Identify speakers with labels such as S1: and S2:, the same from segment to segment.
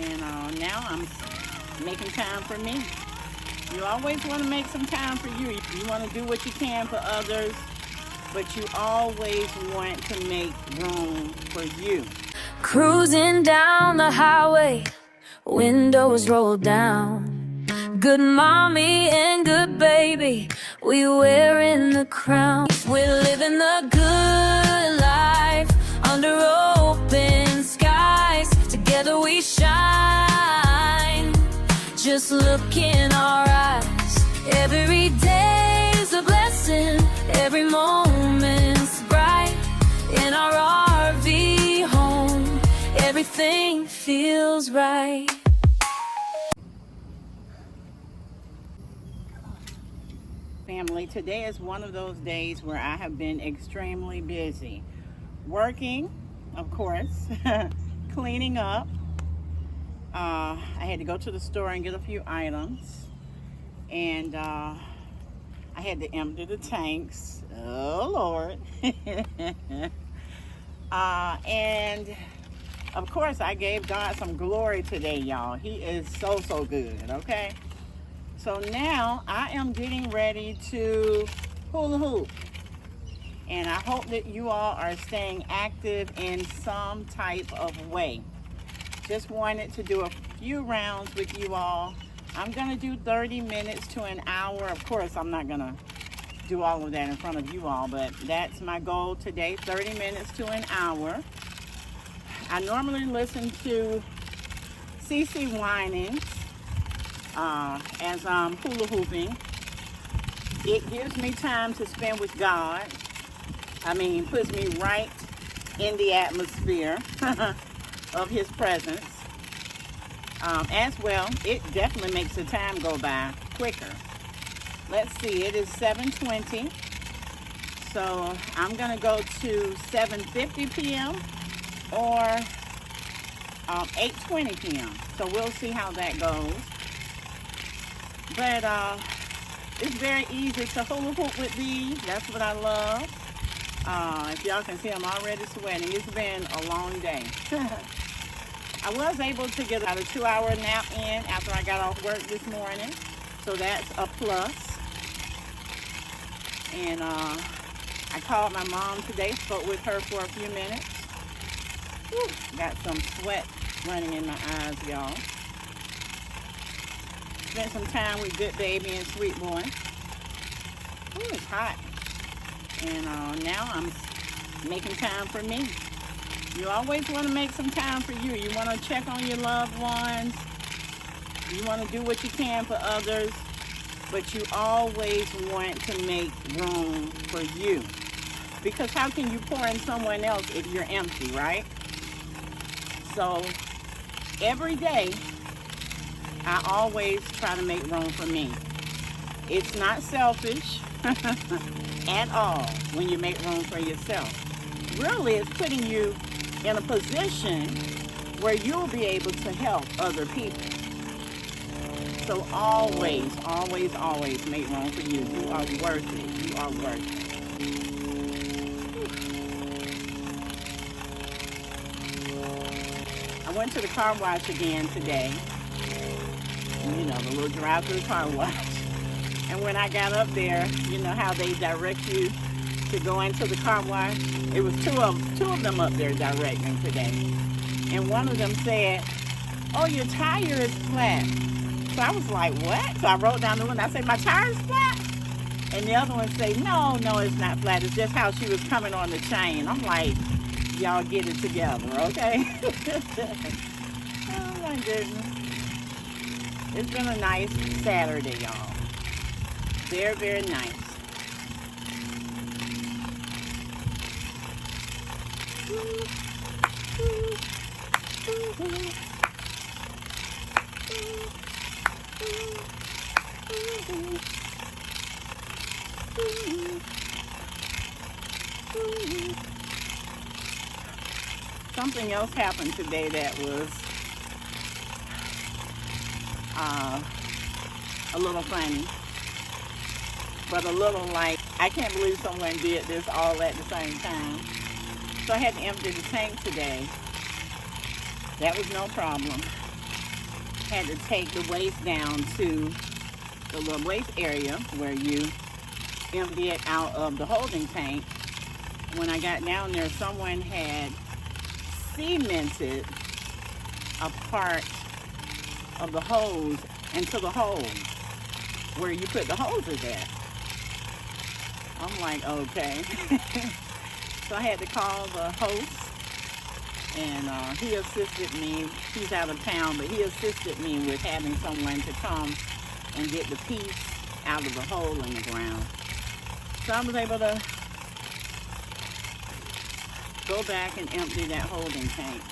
S1: And now I'm making time for me. You always want to make some time for you. You want to do what you can for others, but you always want to make room for you.
S2: Cruising down the highway, windows rolled down. Good mommy and good baby, we wearing the crown. We're living the good life under open skies. Together we shine. Just look in our eyes. Every day's a blessing. Every moment's bright. In our RV home, everything feels right.
S1: Family, today is one of those days where I have been extremely busy. Working, of course, cleaning up. I had to go to the store and get a few items. And I had to empty the tanks. Oh, Lord. And, of course, I gave God some glory today, y'all. He is so, so good, okay? So now I am getting ready to hula hoop. And I hope that you all are staying active in some type of way. Just wanted to do a few rounds with you all. I'm going to do 30 minutes to an hour. Of course, I'm not going to do all of that in front of you all, but that's my goal today, 30 minutes to an hour. I normally listen to CeCe Winans as I'm hula hooping. It gives me time to spend with God. Puts me right in the atmosphere of His presence. As well, it definitely makes the time go by quicker. Let's see, it is 7:20. So I'm going to go to 7:50 p.m. or 8:20 p.m. So we'll see how that goes. But it's very easy to hula hoop with these. That's what I love. If y'all can see, I'm already sweating. It's been a long day. I was able to get about a 2-hour nap in after I got off work this morning. So that's a plus. And I called my mom today, spoke with her for a few minutes. Whew, got some sweat running in my eyes, y'all. Spent some time with Goodbaby and Sweet Boy. Ooh, it's hot. And now I'm making time for me. You always want to make some time for you. You want to check on your loved ones. You want to do what you can for others. But you always want to make room for you. Because how can you pour in someone else if you're empty, right? So every day, I always try to make room for me. It's not selfish at all when you make room for yourself. Really, it's putting you in a position where you'll be able to help other people. So always, always, always make room for you. You are worth it. You are worth it. I went to the car wash again today. You know, the little drive-through car wash. And when I got up there, you know how they direct you to go into the car wash? It was two of them up there directing today. And one of them said, "Oh, your tire is flat." So I was like, "What?" So I wrote down the one. I said, "My tire is flat?" And the other one said, No, it's not flat. It's just how she was coming on the chain. I'm like, y'all get it together, okay? Oh, my goodness. It's been a nice Saturday, y'all. Very, very nice. Something else happened today that was a little funny, but a little like, I can't believe someone did this all at the same time. So I had to empty the tank today. That was no problem. had to take the waste down to the little waste area where you empty it out of the holding tank. When I got down there, someone had cemented a part of the hose into the hole where you put the hoses at. I'm like, okay. So I had to call the host, and he assisted me. He's out of town, but he assisted me with having someone to come and get the piece out of the hole in the ground. So I was able to go back and empty that holding tank.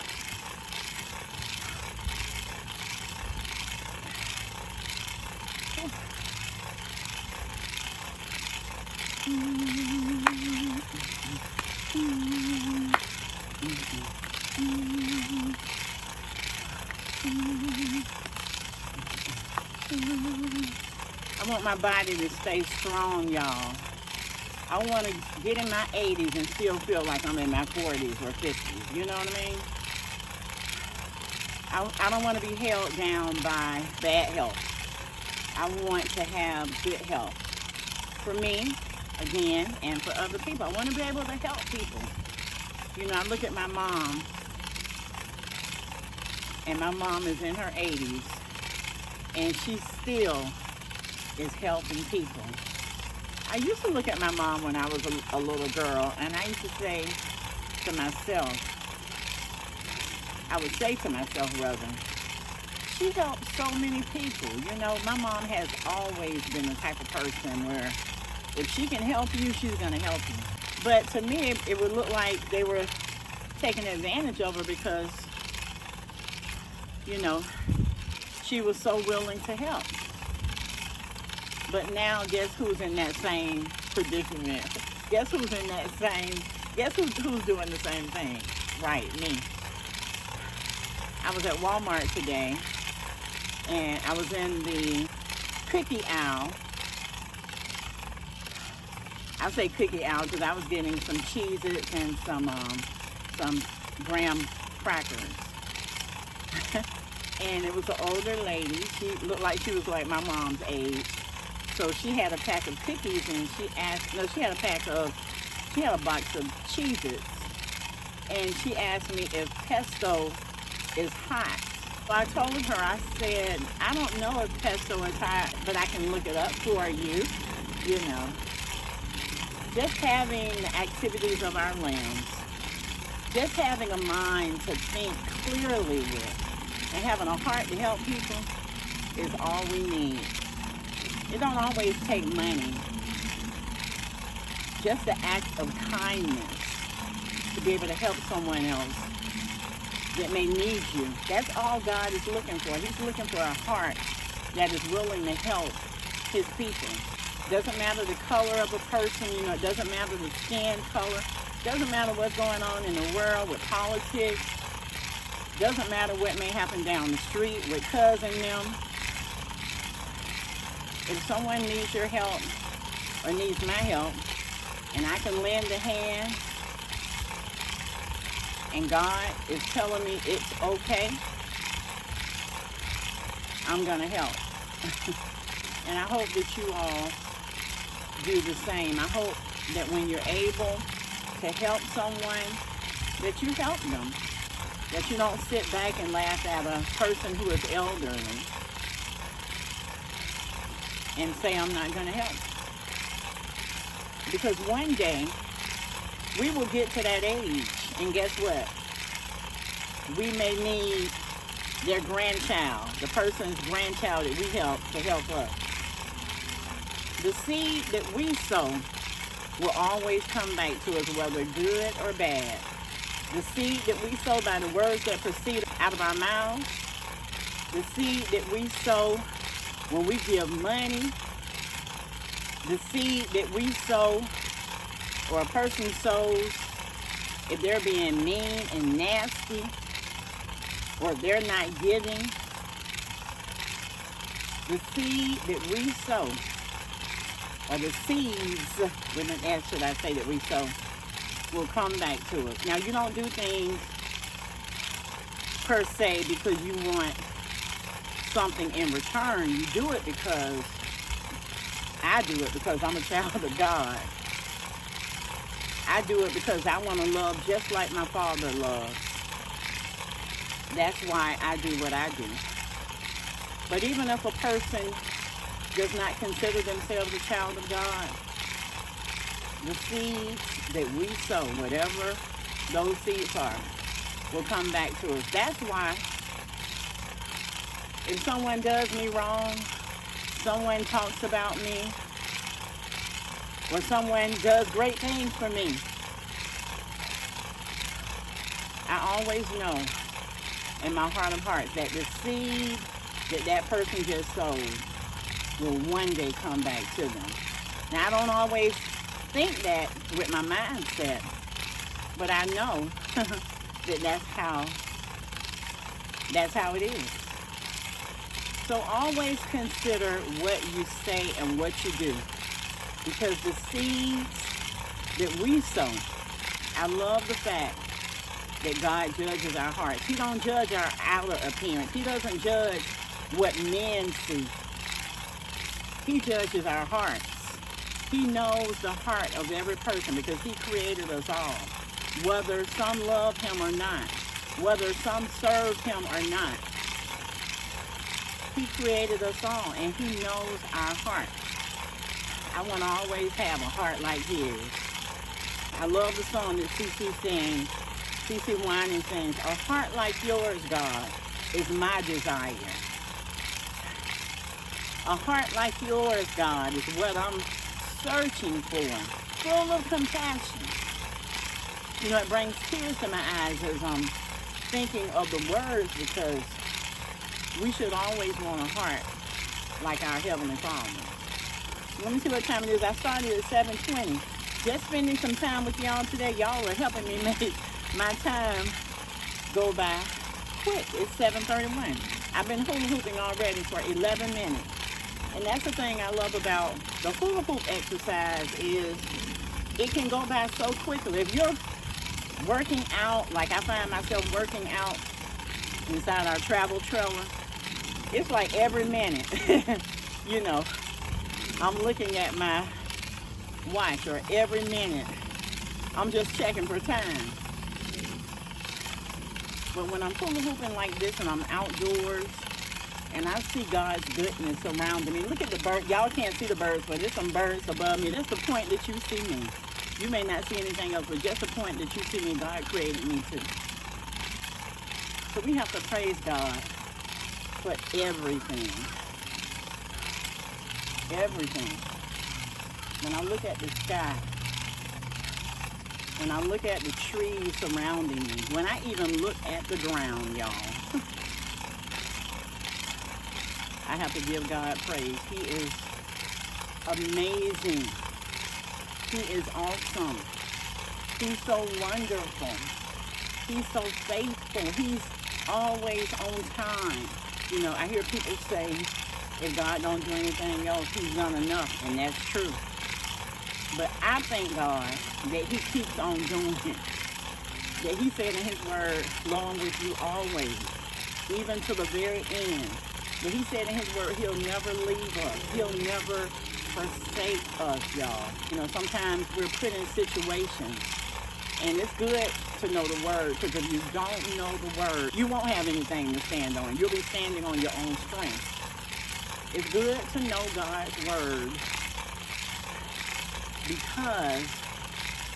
S1: I want my body to stay strong, y'all. I want to get in my 80s and still feel like I'm in my 40s or 50s. You know what I mean? I don't want to be held down by bad health. I want to have good health. For me, again, and for other people. I want to be able to help people. You know, I look at my mom, and my mom is in her 80s, and she still is helping people. I used to look at my mom when I was a little girl, and I used to say to myself, she helps so many people. You know, my mom has always been the type of person where if she can help you, she's going to help you. But to me, it would look like they were taking advantage of her because, you know, she was so willing to help. But now, guess who's in that same predicament? Guess who's doing the same thing? Right, me. I was at Walmart today, and I was in the cookie aisle. I say cookie aisle because I was getting some Cheez-Its and some graham crackers. And it was an older lady. She looked like she was like my mom's age. So she had a pack of cookies, and she had a box of Cheez-Its. And she asked me if pesto is hot. So I told her, I said, I don't know if pesto is hot, but I can look it up for you, you know. Just having the activities of our limbs, just having a mind to think clearly with, and having a heart to help people is all we need. It don't always take money. Just the act of kindness to be able to help someone else that may need you. That's all God is looking for. He's looking for a heart that is willing to help his people. Doesn't matter the color of a person, you know, it doesn't matter the skin color. Doesn't matter what's going on in the world with politics. Doesn't matter what may happen down the street with cousin them. If someone needs your help or needs my help, and I can lend a hand, and God is telling me it's okay, I'm going to help. And I hope that you all do the same. I hope that when you're able to help someone, that you help them. That you don't sit back and laugh at a person who is elderly and say, I'm not going to help. Because one day, we will get to that age, and guess what? We may need their grandchild, the person's grandchild that we help to help us. The seed that we sow will always come back to us, whether good or bad. The seed that we sow by the words that proceed out of our mouths, the seed that we sow when we give money, the seed that we sow or a person sows if they're being mean and nasty or if they're not giving, the seed that we sow, or the seeds, with an S should I say, that we sow, will come back to us. Now, you don't do things per se because you want something in return. You do it because I do it because I'm a child of God. I do it because I want to love just like my Father loves. That's why I do what I do. But even if a person does not consider themselves a child of God, the seeds that we sow, whatever those seeds are, will come back to us. That's why if someone does me wrong, someone talks about me, or someone does great things for me, I always know in my heart of hearts that the seed that that person just sowed will one day come back to them. Now, I don't always think that with my mindset, but I know that that's how it is. So always consider what you say and what you do, because the seeds that we sow, I love the fact that God judges our hearts. He don't judge our outer appearance. He doesn't judge what men see. He judges our hearts. He knows the heart of every person because he created us all. Whether some love him or not, whether some serve him or not, he created us all and he knows our heart. I want to always have a heart like his. I love the song that CC sings. CC Whining sings, "A heart like yours, God, is my desire." A heart like yours, God, is what I'm searching for, full of compassion. You know, it brings tears to my eyes as I'm thinking of the words, because we should always want a heart like our Heavenly Father. Let me see what time it is. I started at 7:20. Just spending some time with y'all today. Y'all are helping me make my time go by quick. It's 7:31. I've been hula hooping already for 11 minutes. And that's the thing I love about the hula hoop exercise is it can go by so quickly. If you're working out, like I find myself working out inside our travel trailer, it's like every minute, you know, I'm looking at my watch, or every minute I'm just checking for time. But when I'm hula hooping like this and I'm outdoors and I see God's goodness surrounding me, look at the bird. Y'all can't see the birds, but there's some birds above me. That's the point that you see me. You may not see anything else, but just the point that you see me, God created me too. So we have to praise God for everything. Everything. When I look at the sky, when I look at the trees surrounding me, when I even look at the ground, y'all, I have to give God praise. He is amazing. He is awesome. He's so wonderful. He's so faithful. He's always on time. You know, I hear people say, if God don't do anything else, he's done enough, and that's true. But I thank God that he keeps on doing it. That he said in his word, "Long with you always, even to the very end." But he said in his word, he'll never leave us. He'll never forsake us, y'all. You know, sometimes we're put in situations, and it's good to know the word, because if you don't know the word, you won't have anything to stand on. You'll be standing on your own strength. It's good to know God's word, because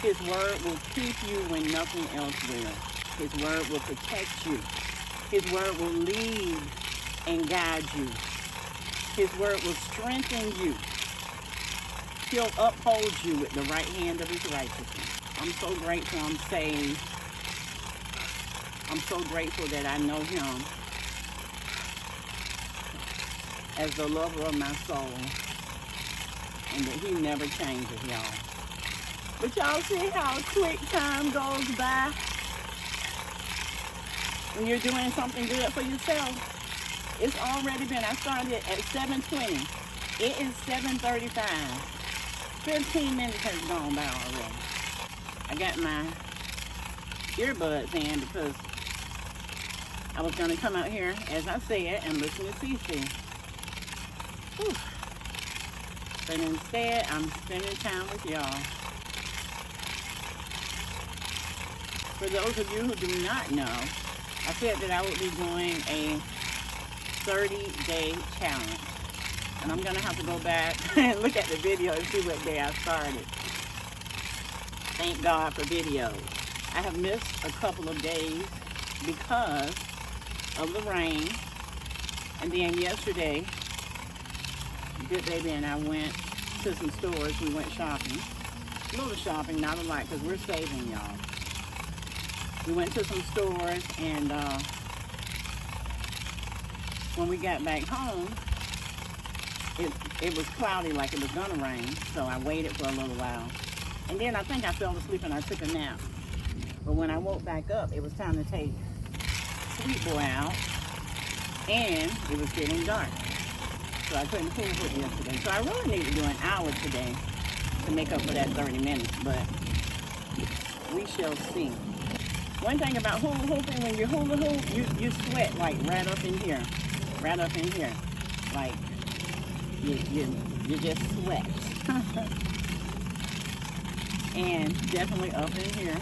S1: his word will keep you when nothing else will. His word will protect you. His word will lead and guide you. His word will strengthen you. He'll uphold you with the right hand of his righteousness. I'm so grateful I'm saved. I'm so grateful that I know him as the lover of my soul, and that he never changes, y'all. But y'all see how quick time goes by when you're doing something good for yourself. It's already been, I started at 7:20. It is 7:35. 15 minutes has gone by already. I got my earbuds in because I was going to come out here, as I said, and listen to Cece. Whew. But instead, I'm spending time with y'all. For those of you who do not know, I said that I would be doing a 30-day challenge. And I'm going to have to go back and look at the video and see what day I started. Thank God for videos. I have missed a couple of days because of the rain. And then yesterday, Goodbaby and I went to some stores. We went shopping. A little shopping, not a lot, because we're saving, y'all. We went to some stores, and when we got back home, it was cloudy, like it was gonna rain. So I waited for a little while. And then I think I fell asleep and I took a nap. But when I woke back up, it was time to take Sweet Boy out, and it was getting dark. So I couldn't hula hoop yesterday. So I really need to do an hour today to make up for that 30 minutes, but we shall see. One thing about hula hooping, when you hula hoop, you sweat like right up in here. Right up in here. Like, you just sweat. And definitely up in here.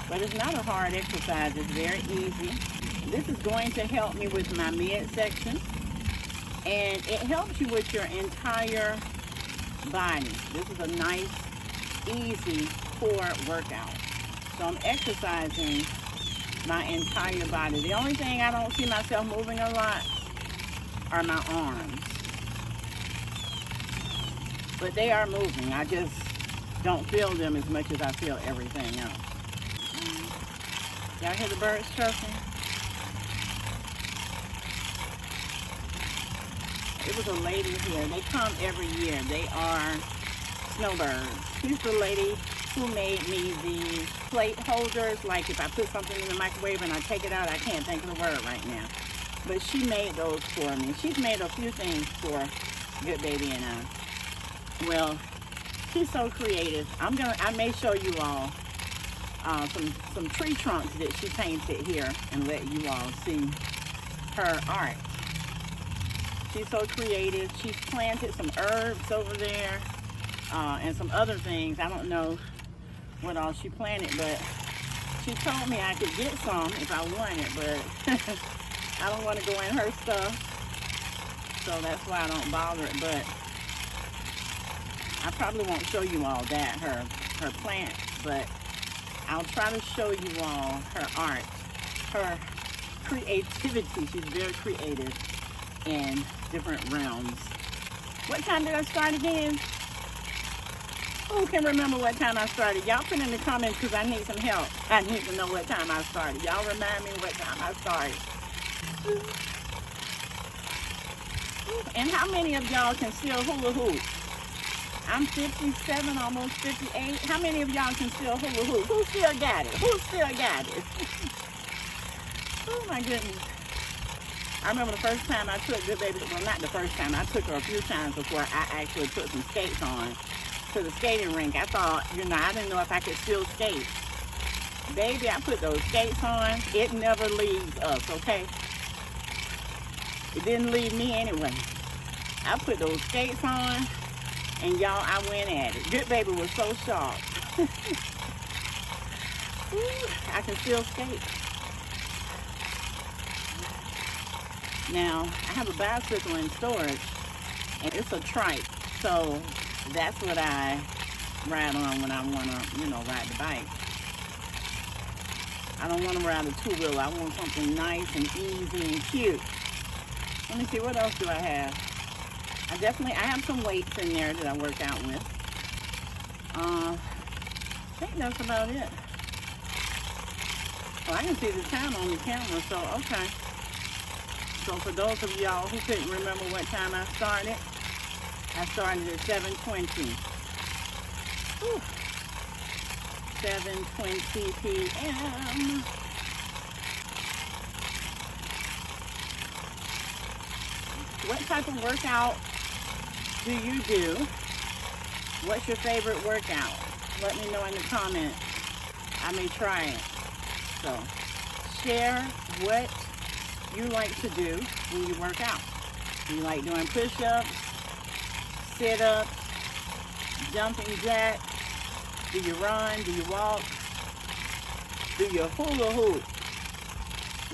S1: But it's not a hard exercise, it's very easy. This is going to help me with my midsection, and it helps you with your entire body. This is a nice, easy core workout. So I'm exercising my entire body. The only thing I don't see myself moving a lot are my arms. But they are moving. I just don't feel them as much as I feel everything else. Y'all hear the birds chirping? It was a lady here. They come every year. They are snowbirds. She's the lady who made me the plate holders. Like if I put something in the microwave and I take it out, I can't think of the word right now. But she made those for me. She's made a few things for Goodbaby and I. Well, she's so creative. I may show you all some tree trunks that she painted here and let you all see her art. She's so creative. She's planted some herbs over there and some other things. I don't know what all she planted, but she told me I could get some if I wanted, but I don't want to go in her stuff, so that's why I don't bother it. But I probably won't show you all that, her plants, but I'll try to show you all her art, her creativity. She's very creative in different realms. What time did I start again? Who can remember what time I started? Y'all put in the comments because I need some help. I need to know what time I started. Y'all remind me what time I started. And how many of y'all can still hula hoop? I'm 57, almost 58. How many of y'all can still hula hoop? Who still got it? Who still got it? Oh my goodness. I remember the first time I took Goodbaby, well not the first time, I took her a few times before I actually put some skates on to the skating rink. I thought, I didn't know if I could still skate. Baby, I put those skates on, it never leaves us, okay? It didn't leave me anyway. I put those skates on, and y'all, I went at it. Goodbaby was so sharp. I can still skate. Now, I have a bicycle in storage, and it's a trike, so that's what I ride on when I want to, ride the bike. I don't want to ride a two-wheeler. I want something nice and easy and cute. Let me see, what else do I have? I have some weights in there that I work out with. I think that's about it. Well, I can see the time on the camera, so okay. So for those of y'all who couldn't remember what time I started at 7:20. 7:20 p.m. What type of workout do you do? What's your favorite workout? Let me know in the comments. I may try it. So share what you like to do when you work out. Do you like doing push-ups, sit-ups, jumping jacks? Do you run? Do you walk? Do you hula hoop?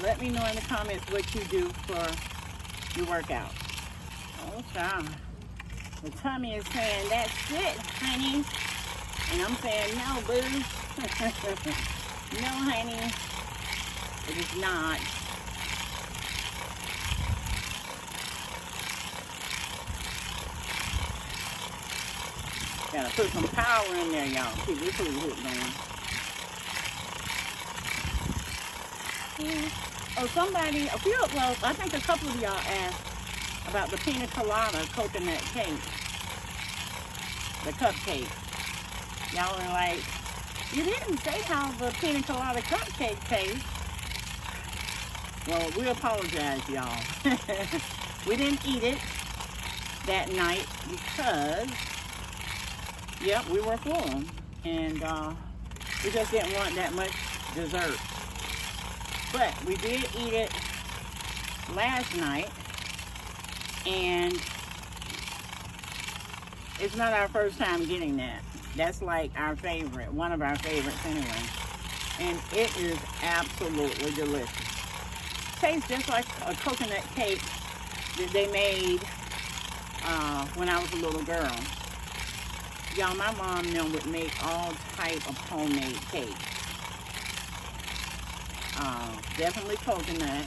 S1: Let me know in the comments what you do for your workout. Oh, child. The tummy is saying, that's it, honey. And I'm saying, no, boo. No, honey. It is not. Gotta put some power in there, y'all. Keep this hula hoop going. Oh, somebody, well, I think a couple of y'all asked about the pina colada coconut cake. The cupcake. Y'all are like, you didn't say how the pina colada cupcake tastes. Well, we apologize, y'all. We didn't eat it that night because, yep, we were full. And we just didn't want that much dessert. But we did eat it last night. And it's not our first time getting that. That's like our favorite, one of our favorites anyway. And it is absolutely delicious. Tastes just like a coconut cake that they made when I was a little girl. Y'all, my mom would make all type of homemade cakes. Definitely coconut,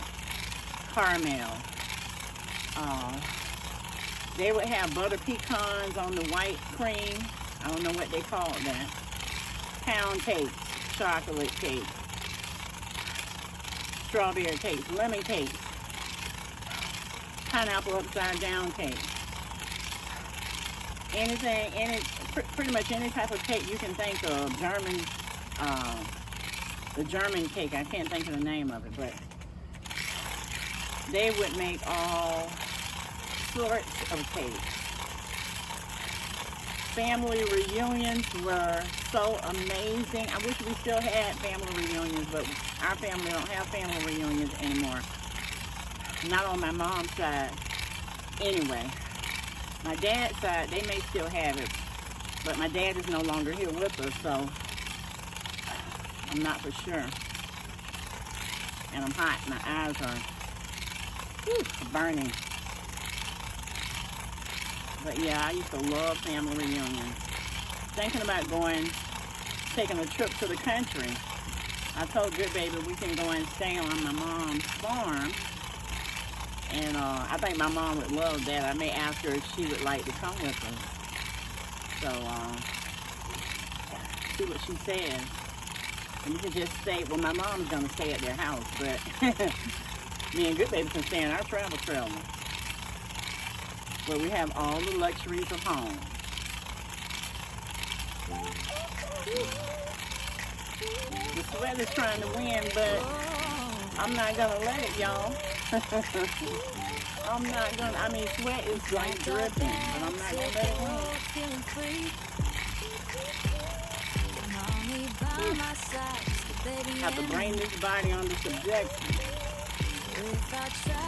S1: caramel. They would have butter pecans on the white cream. I don't know what they call that. Pound cakes, chocolate cake, strawberry cakes, lemon cakes, pineapple upside down cake. Anything, pretty much any type of cake you can think of. The German cake, I can't think of the name of it, but they would make all sorts of cakes. Family reunions were so amazing. I wish we still had family reunions, but our family don't have family reunions anymore. Not on my mom's side. Anyway, my dad's side, they may still have it, but my dad is no longer here with us, so I'm not for sure. And I'm hot. My eyes are burning. But yeah, I used to love family reunions. Thinking about taking a trip to the country. I told Goodbaby we can go and stay on my mom's farm. And I think my mom would love that. I may ask her if she would like to come with us. So, see what she says. And you can just stay, well, my mom's going to stay at their house, but me and Goodbaby can stay in our travel trailer, where we have all the luxuries of home. The sweat is trying to win, but I'm not going to let it, y'all. I'm not going to, I mean, sweat is like dripping, but I'm not going to let it win. Have to bring this body under subjection.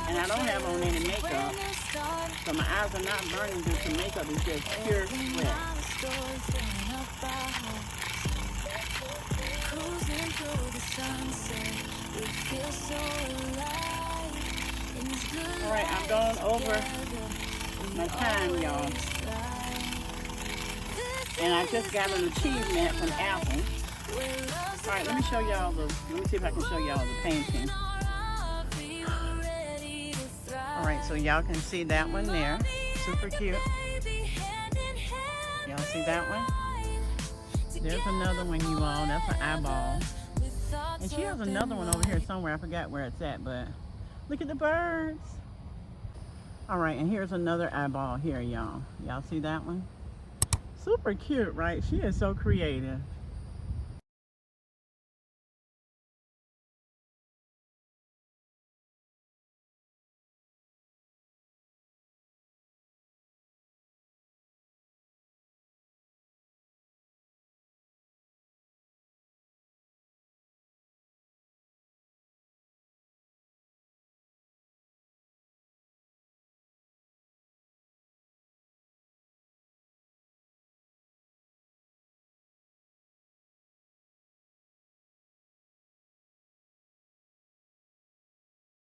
S1: And I don't have on any makeup, so my eyes are not burning due to makeup. It's just pure sweat. Alright, I'm going over my time, y'all. And I just got an achievement from Apple. Alright, let me show y'all let me see if I can show y'all the painting. Alright, so y'all can see that one there. Super cute. Y'all see that one? There's another one, you all. That's an eyeball. And she has another one over here somewhere. I forgot where it's at, but look at the birds. Alright, and here's another eyeball here, y'all. Y'all see that one? Super cute, right? She is so creative.